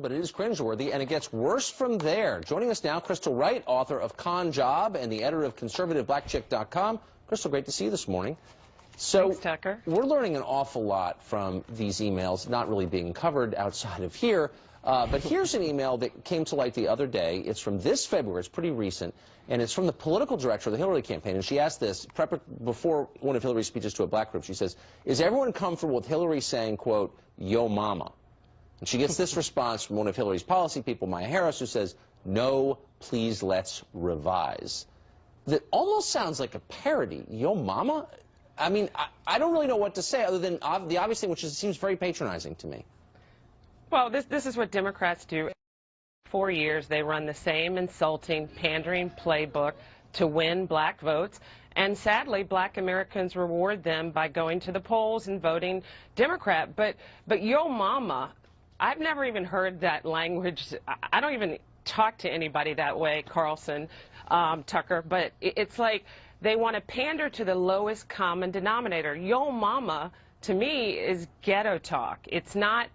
but it is cringeworthy, and it gets worse from there. Joining us now, Crystal Wright, author of Con Job and the editor of ConservativeBlackChick.com. Crystal, great to see you this morning. So, thanks, Tucker. We're learning an awful lot from these emails, not really being covered outside of here. But here's an email that came to light the other day. It's from this February. It's pretty recent. And it's from the political director of the Hillary campaign. And she asked this before one of Hillary's speeches to a black group. She says, "Is everyone comfortable with Hillary saying, quote, yo mama?" And she gets this response from one of Hillary's policy people, Maya Harris, who says, "No, please let's revise." That almost sounds like a parody. Yo mama? I mean, I don't really know what to say other than the obvious thing, which is it seems very patronizing to me. Well, this is what Democrats do. 4 years, they run the same insulting, pandering playbook to win black votes. And sadly, black Americans reward them by going to the polls and voting Democrat. But yo mama, I've never even heard that language. I don't even talk to anybody that way, Carlson, Tucker. But it's like they want to pander to the lowest common denominator. Yo mama, to me, is ghetto talk. It's not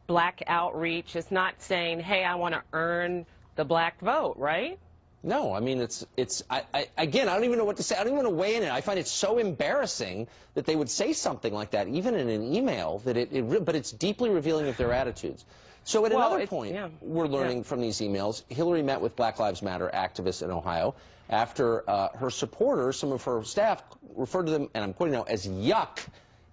black outreach. It's not saying, hey, I want to earn the black vote, right? No, I mean, again, I don't even know what to say. I don't even want to weigh in it. I find it so embarrassing that they would say something like that, even in an email, but it's deeply revealing of their attitudes. So at another point, we're learning from these emails, Hillary met with Black Lives Matter activists in Ohio after her supporters, some of her staff, referred to them, and I'm quoting now, as yuck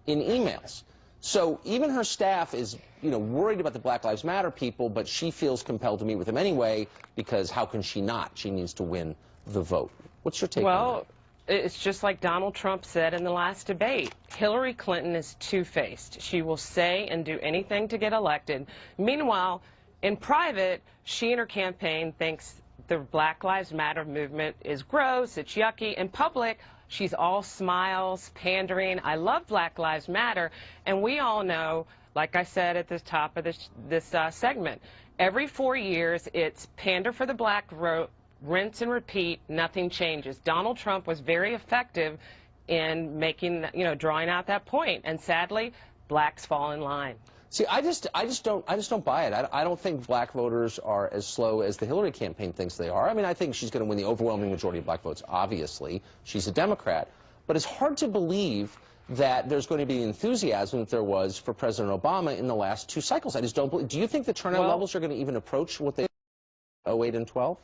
in emails. So even her staff is, worried about the Black Lives Matter people, but she feels compelled to meet with them anyway because how can she not? She needs to win the vote. What's your take on that? Well, it's just like Donald Trump said in the last debate. Hillary Clinton is two-faced. She will say and do anything to get elected. Meanwhile, in private, she and her campaign thinks the Black Lives Matter movement is gross, it's yucky. In public, she's all smiles, pandering. I love Black Lives Matter. And we all know, like I said at the top of this segment, every 4 years it's pander for the black vote, rinse and repeat, nothing changes. Donald Trump was very effective in making, drawing out that point. And sadly, blacks fall in line. See, I just don't buy it. I don't think black voters are as slow as the Hillary campaign thinks they are. I mean, I think she's going to win the overwhelming majority of black votes, obviously. She's a Democrat. But it's hard to believe that there's going to be enthusiasm that there was for President Obama in the last 2 cycles. I just don't believe. Do you think the turnout levels are going to even approach what they did in 08 and 12?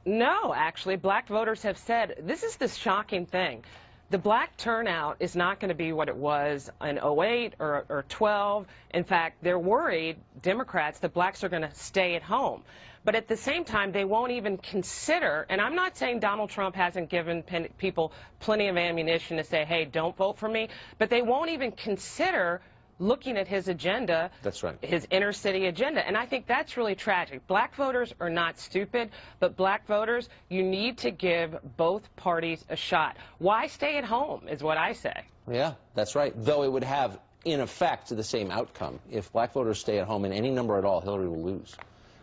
No, actually, black voters have said, this is the shocking thing. The black turnout is not going to be what it was in 08 or 12. In fact, they're worried, Democrats, that blacks are going to stay at home. But at the same time, they won't even consider, and I'm not saying Donald Trump hasn't given people plenty of ammunition to say, hey, don't vote for me, but they won't even consider looking at his agenda, that's right, his inner city agenda. And I think that's really tragic. Black voters are not stupid, but black voters, you need to give both parties a shot. Why stay at home is what I say. Yeah, that's right. Though it would have, in effect, the same outcome. If black voters stay at home in any number at all, Hillary will lose.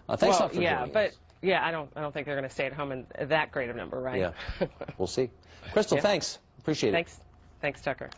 Thanks a lot for joining us. I don't think they're going to stay at home in that great a number, right? Yeah, we'll see. Crystal, thanks. Appreciate it. Thanks, Tucker.